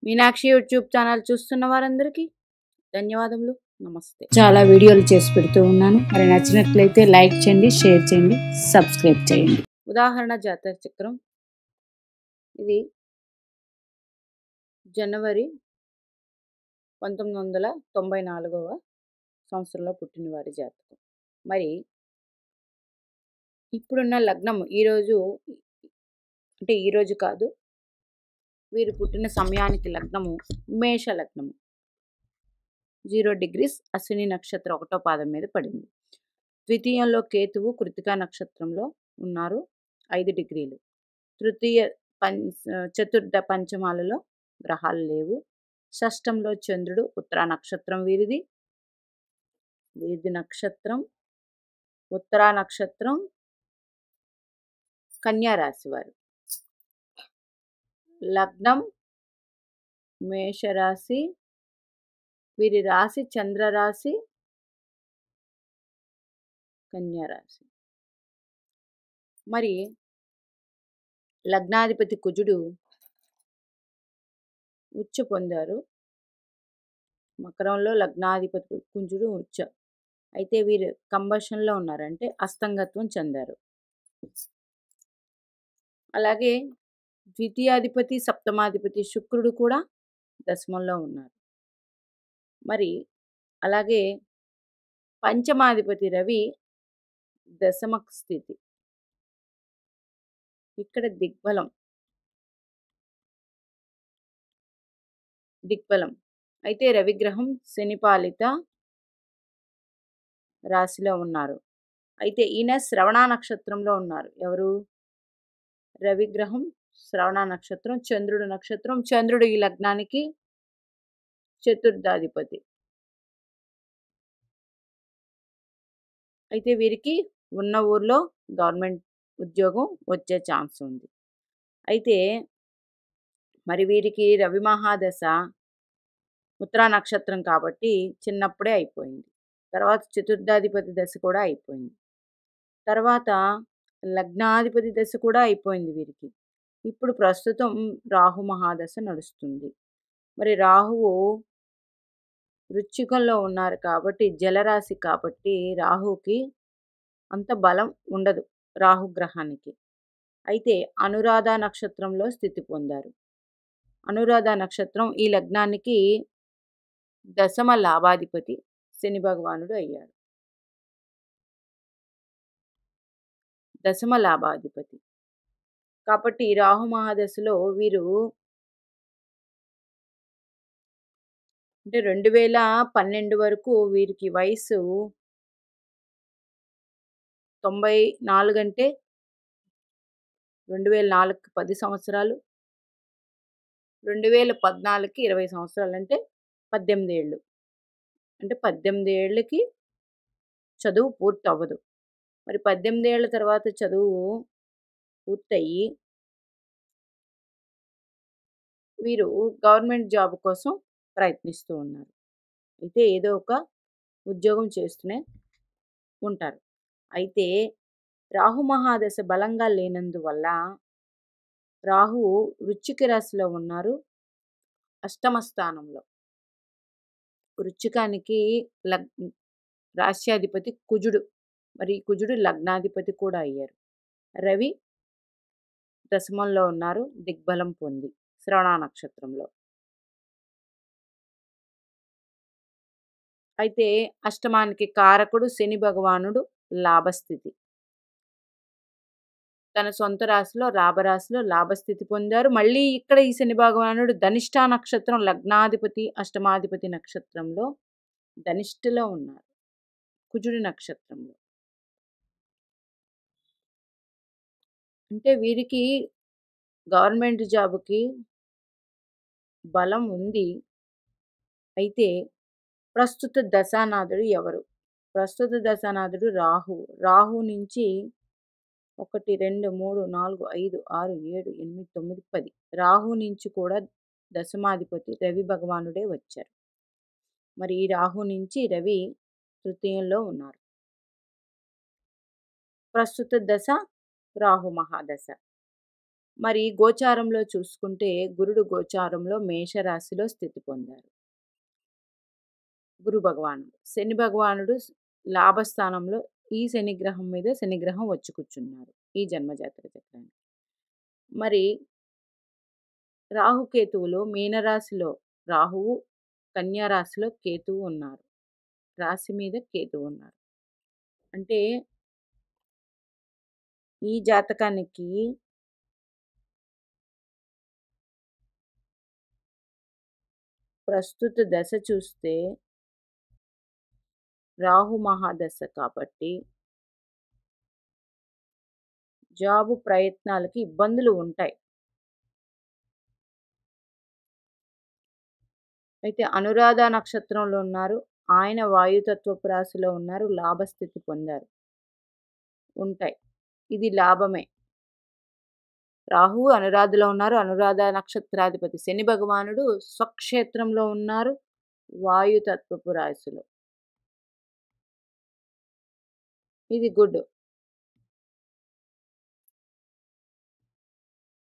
Meenakshi YouTube channel చూస్తున్న వారందరికీ ధన్యవాదములు. నమస్తే. చాలా వీడియోలు చేసి పెడుతూ ఉన్నాను. మరి నచ్చినట్లయితే లైక్ చేయండి, షేర్ చేయండి, సబ్స్క్రైబ్ చేయండి. ఉదాహరణ జాతక చక్రం. ఇది జనవరి 1994వ సంవత్సరంలో పుట్టిన వారి జాతకం. మరి ఇప్పుడున్న లగ్నం ఈరోజు అంటే ఈరోజు కాదు, వీరు పుట్టిన సమయానికి లగ్నము మేష లగ్నము. 0 degrees అశ్విని నక్షత్రం 1వ పాదం మీద పడింది. ద్వితీయంలో కేతువు కృతికా నక్షత్రంలో ఉన్నారు 5 degrees. చతుర్థ పంచమాలలో గ్రహాలు లేవు. షష్టంలో చంద్రుడు, ఉత్తరా నక్షత్రం వీరిది నక్షత్రం, ఉత్తరా నక్షత్రం, కన్యా రాశి వారు. లగ్నం మేషరాశి, వీరి రాశి చంద్రరాశి, కన్యా రాశి. మరి లగ్నాధిపతి కుజుడు ఉచ్చ పొందారు. మకరంలో లగ్నాధిపతి కుజుడు ఉచ్చ. అయితే వీరు కంబషన్లో ఉన్నారంటే అస్తంగత్వం చెందారు. అలాగే ద్వితీయాధిపతి సప్తమాధిపతి శుక్రుడు కూడా దశమంలో ఉన్నారు. మరి అలాగే పంచమాధిపతి రవి దశమ స్థితి. ఇక్కడ దిగ్బలం. అయితే రవిగ్రహం శనిపాలిత రాశిలో ఉన్నారు. అయితే ఈయన శ్రవణ నక్షత్రంలో ఉన్నారు. ఎవరు? రవిగ్రహం శ్రవణ నక్షత్రం, చంద్రుడు నక్షత్రం. చంద్రుడు ఈ లగ్నానికి చతుర్థాధిపతి. అయితే వీరికి ఉన్న ఊర్లో గవర్నమెంట్ ఉద్యోగం వచ్చే ఛాన్స్ ఉంది. అయితే మరి వీరికి రవి మహాదశ ఉత్తరా నక్షత్రం కాబట్టి చిన్నప్పుడే అయిపోయింది. తర్వాత చతుర్థాధిపతి దశ కూడా అయిపోయింది. తర్వాత లగ్నాధిపతి దశ కూడా అయిపోయింది వీరికి. ఇప్పుడు ప్రస్తుతం రాహు మహాదశ నడుస్తుంది. మరి రాహువు వృశ్చికంలో ఉన్నారు కాబట్టి జలరాశి కాబట్టి రాహుకి అంత బలం ఉండదు రాహుగ్రహానికి. అయితే అనురాధ నక్షత్రంలో స్థితి పొందారు. అనురాధ నక్షత్రం ఈ లగ్నానికి దశమ లాభాధిపతి శని భగవానుడు అయ్యారు. దశమ లాభాధిపతి కాబట్టి రాహు మహాదశలో వీరు అంటే 2012 వరకు వీరికి వయసు 94 అంటే 2004కి 10 సంవత్సరాలు, 2014కి 20 సంవత్సరాలు అంటే 18 ఏళ్ళు. అంటే 18 ఏళ్ళకి చదువు పూర్తి అవ్వదు. మరి 18 ఏళ్ల తర్వాత చదువు పూర్తయి వీరు గవర్నమెంట్ జాబ్ కోసం ప్రయత్నిస్తూ ఉన్నారు. అయితే ఏదో ఒక ఉద్యోగం చేస్తూనే ఉంటారు. అయితే రాహు మహాదశ బలంగా లేనందువల్ల రాహు వృశ్చిక రాశిలో ఉన్నారు, అష్టమ స్థానంలో. వృశ్చికానికి రాశ్యాధిపతి కుజుడు. మరి కుజుడు లగ్నాధిపతి కూడా అయ్యారు. రవి దశమంలో ఉన్నారు, దిగ్బలం పొంది శ్రవణ నక్షత్రంలో. అయితే అష్టమానికి కారకుడు శని భగవానుడు లాభస్థితి. తన సొంత రాశిలో లాభరాశిలో లాభస్థితి పొందారు. మళ్ళీ ఇక్కడ ఈ శని భగవానుడు ధనిష్ఠా నక్షత్రం లగ్నాధిపతి అష్టమాధిపతి నక్షత్రంలో ధనిష్ఠలో ఉన్నారు, కుజుడి నక్షత్రంలో. అంటే వీరికి గవర్నమెంట్ జాబ్కి బలం ఉంది. అయితే ప్రస్తుత దశానాథుడు ఎవరు? ప్రస్తుత దశానాథుడు రాహు. రాహు నుంచి 1, 2, 3, 4, 5, 6, 7, 8, 9, 10 రాహు నుంచి కూడా దశమాధిపతి రవి భగవానుడే వచ్చారు. మరి ఈ రాహు నుంచి రవి తృతీయంలో ఉన్నారు. ప్రస్తుత దశ రాహు మహాదశ. మరి గోచారంలో చూసుకుంటే గురుడు గోచారంలో మేషరాశిలో స్థితి పొందారు. గురు భగవానుడు. శని భగవానుడు లాభస్థానంలో ఈ శనిగ్రహం మీద శనిగ్రహం వచ్చి కూర్చున్నారు ఈ జన్మజాతక చక్రానికి. మరి రాహుకేతువులు మీనరాశిలో రాహువు, కన్యా రాశిలో కేతువు ఉన్నారు. రాశి మీద కేతువు ఉన్నారు. అంటే ఈ జాతకానికి ప్రస్తుత దశ చూస్తే రాహు మహాదశ కాబట్టి జాబు ప్రయత్నాలకి ఇబ్బందులు ఉంటాయి. అయితే అనురాధ నక్షత్రంలో ఉన్నారు. ఆయన వాయుతత్వపు రాశిలో ఉన్నారు. లాభస్థితి పొందారు. ఉంటాయి. ఇది లాభమే. రాహువు అనురాధలో ఉన్నారు. అనురాధ నక్షత్రాధిపతి శని భగవానుడు స్వక్షేత్రంలో ఉన్నారు. వాయుతత్వపు రాశిలో. ఇది గుడ్.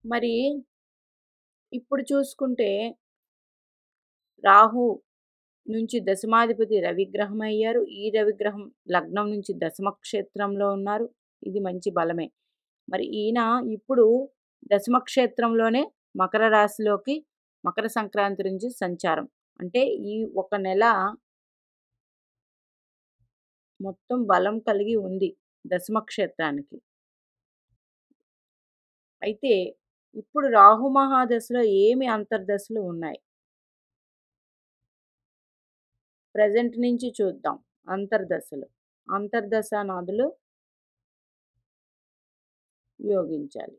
మరి ఇప్పుడు చూసుకుంటే రాహు నుంచి దశమాధిపతి రవిగ్రహం అయ్యారు. ఈ రవిగ్రహం లగ్నం నుంచి దశమ క్షేత్రంలో ఉన్నారు. ఇది మంచి బలమే. మరి ఈయన ఇప్పుడు దశమ క్షేత్రంలోనే మకర రాశిలోకి మకర సంక్రాంతి నుంచి సంచారం. అంటే ఈ ఒక నెల మొత్తం బలం కలిగి ఉంది దశమ క్షేత్రానికి. అయితే ఇప్పుడు రాహు మహాదశలో ఏమి అంతర్దశలు ఉన్నాయి? ప్రెజెంట్ నుంచి చూద్దాం అంతర్దశలు. అంతర్దశానాదులు యోగించాలి.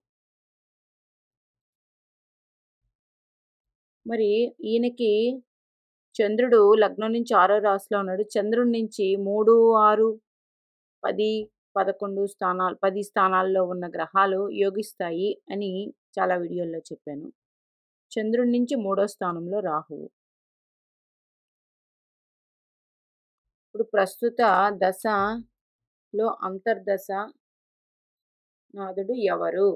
మరి ఈయనకి చంద్రుడు లగ్నం నుంచి 6వ రాశిలో ఉన్నాడు. చంద్రుడి నుంచి 3, 6, 10, 11 స్థానాలు 10 స్థానాల్లో ఉన్న గ్రహాలు యోగిస్తాయి అని చాలా వీడియోల్లో చెప్పాను. చంద్రుడి నుంచి 3వ స్థానంలో రాహువు. ఇప్పుడు ప్రస్తుత దశలో అంతర్దశ నాథుడు ఎవరు?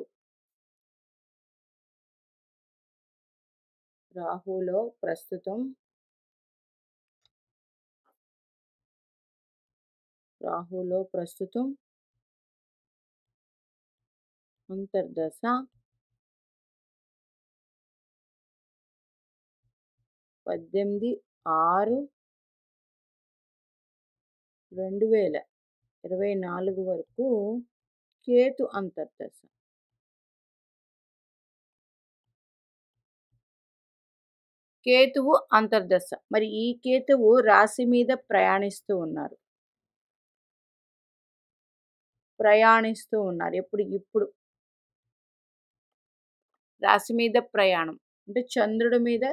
రాహులో ప్రస్తుతం అంతర్దశ 18/6/2024 వరకు కేతు అంతర్దశ. కేతువు అంతర్దశ. మరి ఈ కేతువు రాశి మీద ప్రయాణిస్తూ ఉన్నారు. ఇప్పుడు రాశి మీద ప్రయాణం. అంటే చంద్రుడి మీద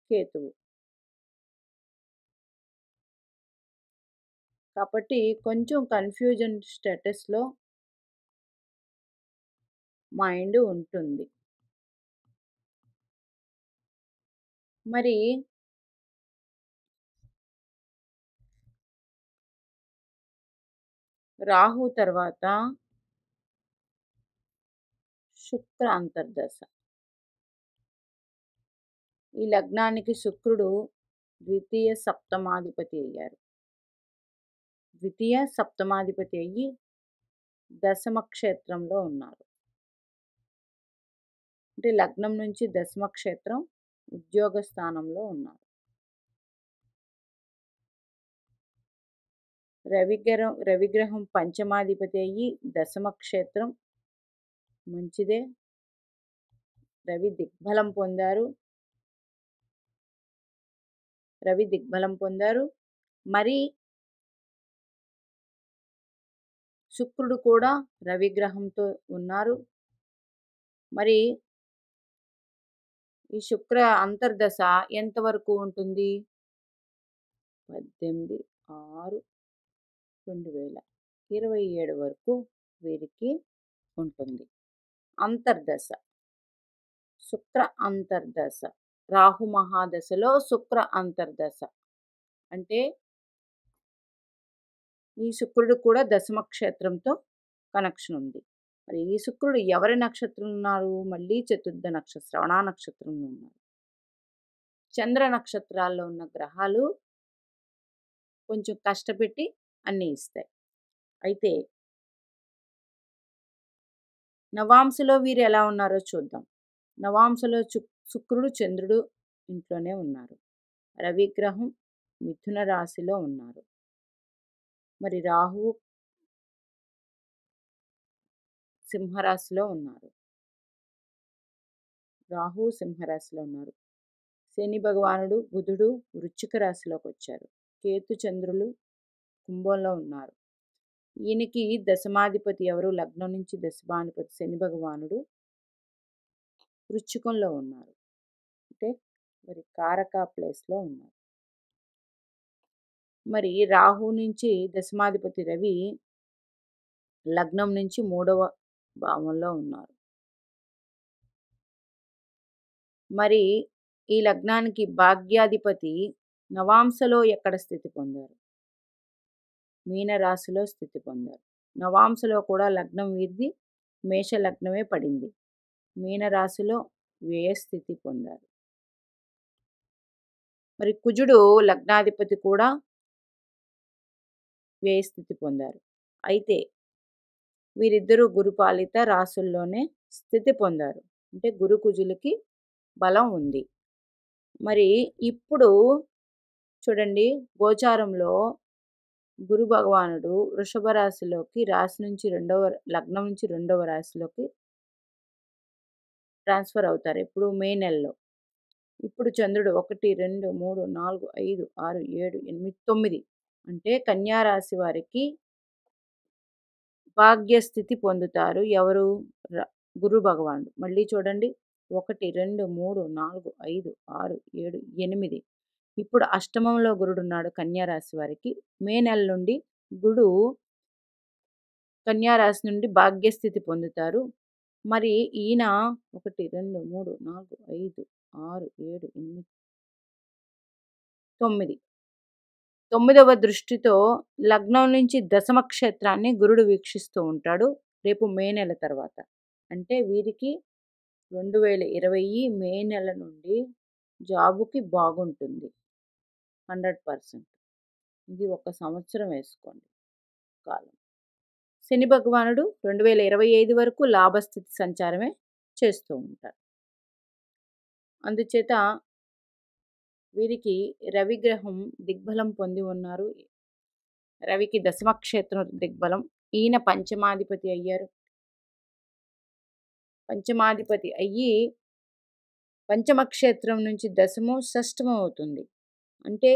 కేతువు. కాబట్టి కొంచెం కన్‌ఫ్యూజన్ స్టేటస్‌లో మైండ్ ఉంటుంది. మరి రాహు తర్వాత శుక్ర అంతర్దశ. ఈ లగ్నానికి శుక్రుడు ద్వితీయ సప్తమాధిపతి అయ్యారు. ద్వితీయ సప్తమాధిపతి అయ్యి దశమ క్షేత్రంలో ఉన్నారు. అంటే లగ్నం నుంచి దశమ క్షేత్రం ఉద్యోగ స్థానంలో ఉన్నారు. రవిగ్రహం పంచమాధిపతి అయ్యి దశమ క్షేత్రం మంచిదే. రవి దిగ్బలం పొందారు. మరి శుక్రుడు కూడా రవిగ్రహంతో ఉన్నారు. మరి ఈ శుక్ర అంతర్దశ ఎంతవరకు ఉంటుంది? 18/6/2027 వరకు వీరికి ఉంటుంది. అంతర్దశ శుక్ర అంతర్దశ. రాహు మహాదశలో శుక్ర అంతర్దశ. అంటే ఈ శుక్రుడు కూడా దశమ క్షేత్రంతో కనెక్షన్ ఉంది. మరి ఈ శుక్రుడు ఎవరి నక్షత్రంలో ఉన్నారు? మళ్ళీ చతుర్థ నక్షత్రం, శ్రవణ నక్షత్రంలో ఉన్నారు. చంద్ర నక్షత్రాల్లో ఉన్న గ్రహాలు కొంచెం కష్టపెట్టి అన్నీ ఇస్తాయి. అయితే నవాంశలో వీరు ఎలా ఉన్నారో చూద్దాం. నవాంశలో శుక్రుడు, చంద్రుడు ఇంట్లోనే ఉన్నారు. రవిగ్రహం మిథున రాశిలో ఉన్నారు. మరి రాహువు సింహరాశిలో ఉన్నారు. శని భగవానుడు, బుధుడు వృశ్చిక రాశిలోకి వచ్చారు. కేతు చంద్రులు కుంభంలో ఉన్నారు. ఈయనకి దశమాధిపతి ఎవరు? లగ్నం నుంచి దశమాధిపతి శని భగవానుడు వృశ్చికంలో ఉన్నారు. అంటే మరి కారక ప్లేస్లో ఉన్నారు. మరి రాహు నుంచి దశమాధిపతి రవి లగ్నం నుంచి 3వ భావంలో ఉన్నారు. మరి ఈ లగ్నానికి భాగ్యాధిపతి నవాంశలో ఎక్కడ స్థితి పొందారు? మీనరాశిలో స్థితి పొందారు. నవాంశలో కూడా లగ్నం వీరిది మేష లగ్నమే పడింది. మీనరాశిలో వ్యయస్థితి పొందారు. మరి కుజుడు లగ్నాధిపతి కూడా వ్యయస్థితి పొందారు. అయితే వీరిద్దరూ గురుపాలిత రాశుల్లోనే స్థితి పొందారు. అంటే గురు కుజులకి బలం ఉంది. మరి ఇప్పుడు చూడండి, గోచారంలో గురు భగవానుడు వృషభ రాశిలోకి లగ్నం నుంచి 2వ రాశిలోకి ట్రాన్స్ఫర్ అవుతారు. ఇప్పుడు మే నెలలో. ఇప్పుడు చంద్రుడు 1, 2, 3, 4, 5, 6, 7, 8, 9 అంటే కన్యా రాశి వారికి భాగ్యస్థితి పొందుతారు. ఎవరు? గురు భగవానుడు. మళ్ళీ చూడండి, 1, 2, 3, 4, 5, 6, 7, 8. ఇప్పుడు అష్టమంలో గురుడున్నాడు కన్యా రాశి వారికి. మే నెల నుండి గురుడు కన్యా రాశి నుండి భాగ్యస్థితి పొందుతారు. మరి ఈయన 1, 2, 3, 4, 5, 6, 7, 8, 9 9వ దృష్టితో లగ్నం నుంచి దశమ క్షేత్రాన్ని గురుడు వీక్షిస్తూ ఉంటాడు రేపు మే నెల తర్వాత. అంటే వీరికి 2020 మే నెల నుండి జాబుకి బాగుంటుంది 100%. ఇది 1 సంవత్సరం వేసుకోండి కాలం. శని భగవానుడు 2025 వరకు లాభస్థితి సంచారమే చేస్తూ ఉంటారు. అందుచేత వీరికి రవిగ్రహం దిగ్బలం పొంది ఉన్నారు. రవికి దశమక్షేత్రం దిగ్బలం. ఈయన పంచమాధిపతి అయ్యారు. పంచమాధిపతి అయ్యి పంచమక్షేత్రం నుంచి దశమం షష్టమం అవుతుంది. అంటే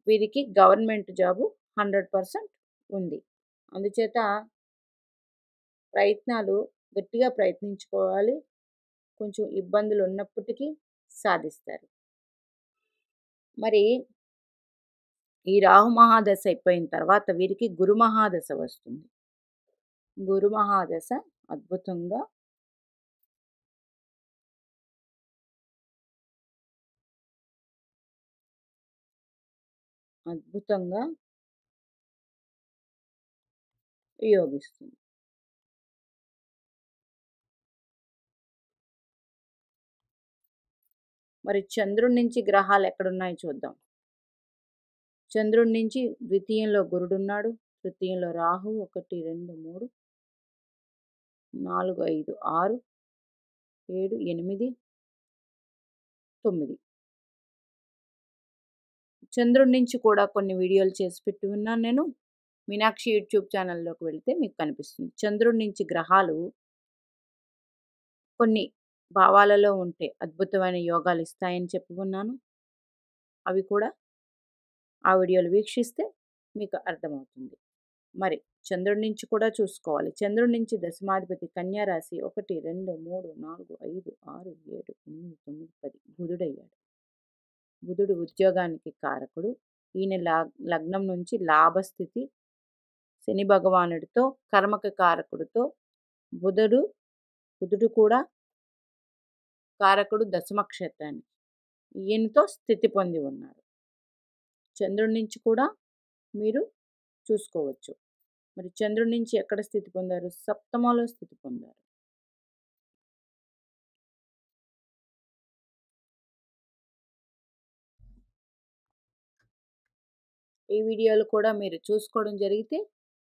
వీరికి గవర్నమెంట్ జాబు 100% ఉంది. అందుచేత ప్రయత్నాలు గట్టిగా ప్రయత్నించుకోవాలి. కొంచెం ఇబ్బందులు ఉన్నప్పటికీ సాధిస్తారు. మరి ఈ రాహు మహాదశ అయిపోయిన తర్వాత వీరికి గురు మహాదశ వస్తుంది. గురు మహాదశ అద్భుతంగా యోగిస్తుంది. మరి చంద్రుడి నుంచి గ్రహాలు ఎక్కడున్నాయో చూద్దాం. చంద్రుడి నుంచి ద్వితీయంలో గురుడున్నాడు. తృతీయంలో రాహు 1, 2, 3, 4, 5, 6, 7, 8, 9. చంద్రుడి నుంచి కూడా కొన్ని వీడియోలు చేసి పెట్టి ఉన్నాను నేను. మీనాక్షి యూట్యూబ్ ఛానల్లోకి వెళితే మీకు కనిపిస్తుంది. చంద్రుడి నుంచి గ్రహాలు కొన్ని భావాలలో ఉంటే అద్భుతమైన యోగాలు ఇస్తాయని చెప్పి ఉన్నాను. అవి కూడా ఆ వీడియోలు వీక్షిస్తే మీకు అర్థమవుతుంది. మరి చంద్రుడి నుంచి కూడా చూసుకోవాలి. చంద్రుడి నుంచి దశమాధిపతి కన్యా రాశి 1, 2, 3, 4, 5, 6, 7, 8, 9, 10 బుధుడయ్యాడు. బుధుడు ఉద్యోగానికి కారకుడు. ఈయన లగ్నం నుంచి లాభస్థితి శని భగవానుడితో కర్మక కారకుడితో బుధుడు కూడా కారకుడు దశమక్షేత్రానికి. ఈయనతో స్థితి పొంది ఉన్నారు. చంద్రుడి నుంచి కూడా మీరు చూసుకోవచ్చు. మరి చంద్రుడి నుంచి ఎక్కడ స్థితి పొందారు? సప్తమలో స్థితి పొందారు. ఈ వీడియోలు కూడా మీరు చూసుకోవడం జరిగితే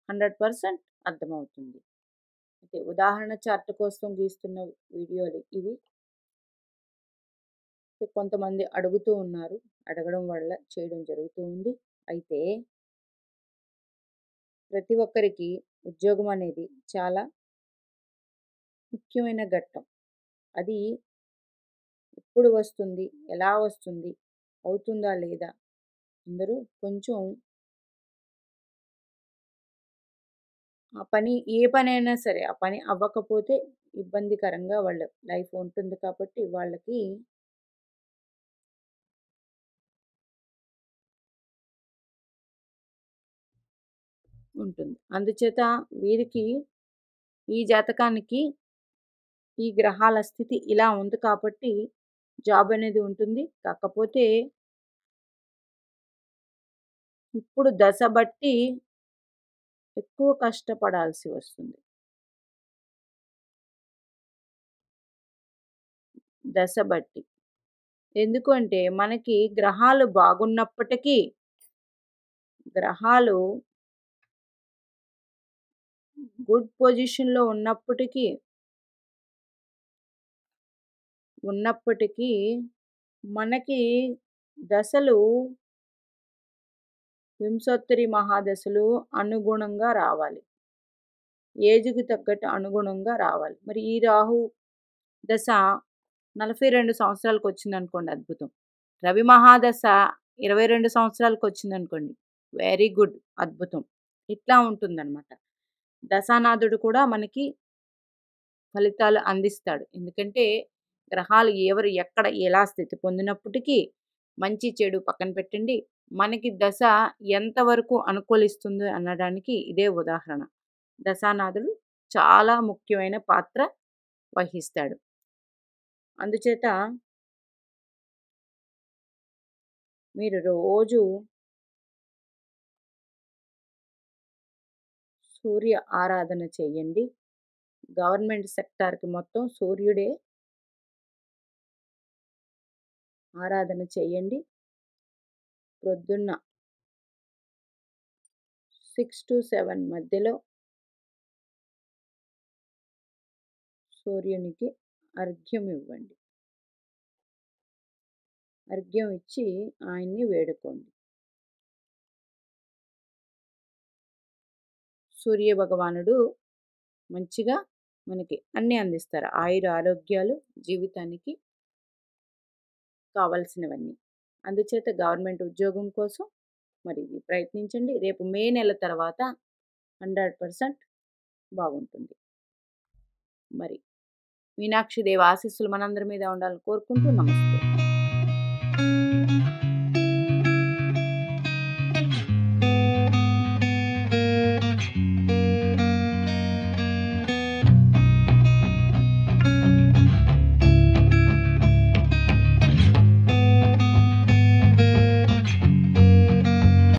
100% అర్థమవుతుంది. అయితే ఉదాహరణ చార్ట్ కోసం గీస్తున్న వీడియోలు ఇవి. కొంతమంది అడుగుతూ ఉన్నారు. అడగడం వల్ల చేయడం జరుగుతూ ఉంది. అయితే ప్రతి ఒక్కరికి ఉద్యోగం అనేది చాలా ముఖ్యమైన ఘట్టం. అది ఎప్పుడు వస్తుంది? ఎలా వస్తుంది? అవుతుందా లేదా? అందరూ కొంచెం ఆ పని ఏ పనైనా సరే ఆ పని అవ్వకపోతే ఇబ్బందికరంగా వాళ్ళ లైఫ్ ఉంటుంది కాబట్టి వాళ్ళకి ఉంటుంది. అందుచేత వీరికి ఈ జాతకానికి ఈ గ్రహాల స్థితి ఇలా ఉంది కాబట్టి జాబ్ అనేది ఉంటుంది. కాకపోతే ఇప్పుడు దశ బట్టి ఎక్కువ కష్టపడాల్సి వస్తుంది. దశ బట్టి. ఎందుకు అంటే మనకి గ్రహాలు బాగున్నప్పటికీ గ్రహాలు గుడ్ పొజిషన్‌లో ఉన్నప్పటికీ మనకి దశలు వింశోత్తరి మహాదశలు అనుగుణంగా రావాలి. ఏజ్‌కి తగ్గట్టు అనుగుణంగా రావాలి. మరి ఈ రాహు దశ 42 సంవత్సరాలకొచ్చిందనుకోండి అద్భుతం. రవి మహాదశ 22 సంవత్సరాలకొచ్చిందనుకోండి వెరీ గుడ్ అద్భుతం. ఇట్లా ఉంటుందన్నమాట. దశానాథుడు కూడా మనకి ఫలితాలు అందిస్తాడు. ఎందుకంటే గ్రహాలు ఎవరు ఎక్కడ ఎలా స్థితి పొందినప్పటికీ మంచి చెడు పక్కన పెట్టండి. మనకి దశ ఎంతవరకు అనుకూలిస్తుంది అనడానికి ఇదే ఉదాహరణ. దశానాథుడు చాలా ముఖ్యమైన పాత్ర వహిస్తాడు. అందుచేత మీరు రోజు సూర్య ఆరాధన చేయండి. గవర్నమెంట్ సెక్టార్‌కి మొత్తం సూర్యుడే ఆరాధన చేయండి. ప్రొద్దున్న 6-7 మధ్యలో సూర్యునికి అర్ఘ్యం ఇవ్వండి. అర్ఘ్యం ఇచ్చి ఆయన్ని వేడుకోండి. సూర్య భగవానుడు మంచిగా మనకి అన్నీ అందిస్తారు. ఆయుర ఆరోగ్యాలు జీవితానికి కావాల్సినవన్నీ. అందుచేత గవర్నమెంట్ ఉద్యోగం కోసం మరి ఇది ప్రయత్నించండి. రేపు మే నెల తర్వాత 100% బాగుంటుంది. మరి మీనాక్షి దేవి ఆశీస్సులు మనందరి మీద ఉండాలని కోరుకుంటూ నమస్తే.